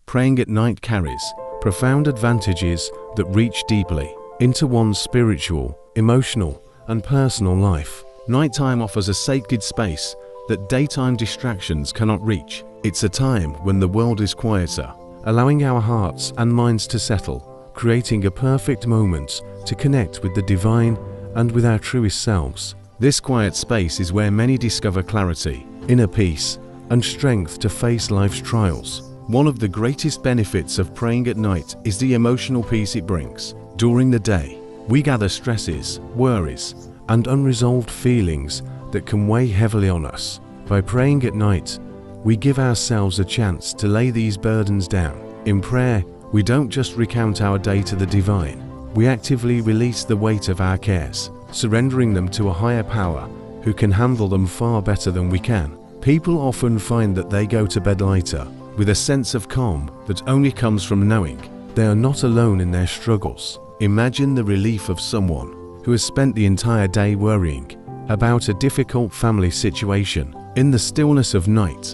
praying at night carries profound advantages that reach deeply into one's spiritual, emotional, and personal life. Nighttime offers a sacred space that daytime distractions cannot reach. It's a time when the world is quieter, allowing our hearts and minds to settle, creating a perfect moment to connect with the divine and with our truest selves. This quiet space is where many discover clarity, inner peace, and strength to face life's trials. One of the greatest benefits of praying at night is the emotional peace it brings. During the day, we gather stresses, worries, and unresolved feelings that can weigh heavily on us. By praying at night, we give ourselves a chance to lay these burdens down. In prayer, we don't just recount our day to the divine. We actively release the weight of our cares, surrendering them to a higher power who can handle them far better than we can. People often find that they go to bed lighter, with a sense of calm that only comes from knowing they are not alone in their struggles. Imagine the relief of someone who has spent the entire day worrying about a difficult family situation. In the stillness of night,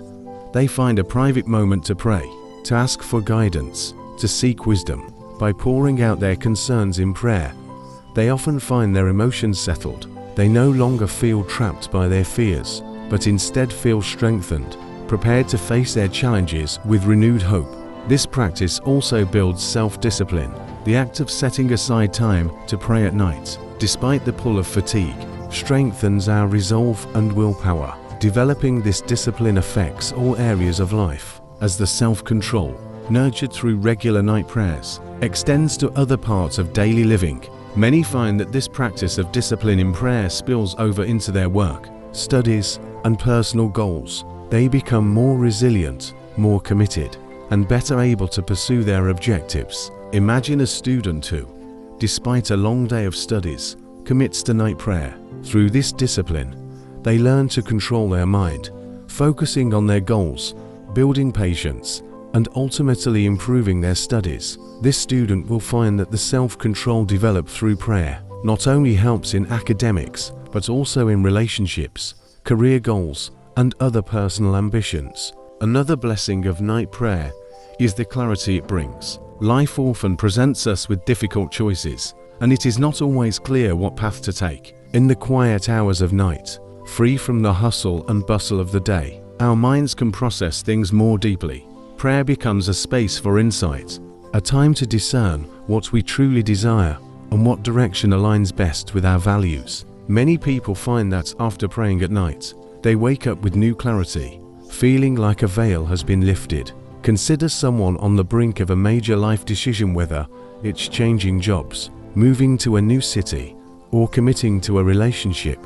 they find a private moment to pray, to ask for guidance, to seek wisdom. By pouring out their concerns in prayer, they often find their emotions settled. They no longer feel trapped by their fears, but instead feel strengthened, prepared to face their challenges with renewed hope. This practice also builds self-discipline. The act of setting aside time to pray at night, despite the pull of fatigue, strengthens our resolve and willpower. Developing this discipline affects all areas of life, as the self-control, nurtured through regular night prayers, extends to other parts of daily living. Many find that this practice of discipline in prayer spills over into their work, studies, and personal goals. They become more resilient, more committed, and better able to pursue their objectives. Imagine a student who, despite a long day of studies, commits to night prayer. Through this discipline, they learn to control their mind, focusing on their goals, building patience, and ultimately improving their studies. This student will find that the self-control developed through prayer not only helps in academics, but also in relationships, career goals, and other personal ambitions. Another blessing of night prayer is the clarity it brings. Life often presents us with difficult choices, and it is not always clear what path to take. In the quiet hours of night, free from the hustle and bustle of the day, our minds can process things more deeply. Prayer becomes a space for insight, a time to discern what we truly desire and what direction aligns best with our values. Many people find that after praying at night, they wake up with new clarity, feeling like a veil has been lifted. Consider someone on the brink of a major life decision, whether it's changing jobs, moving to a new city, or committing to a relationship.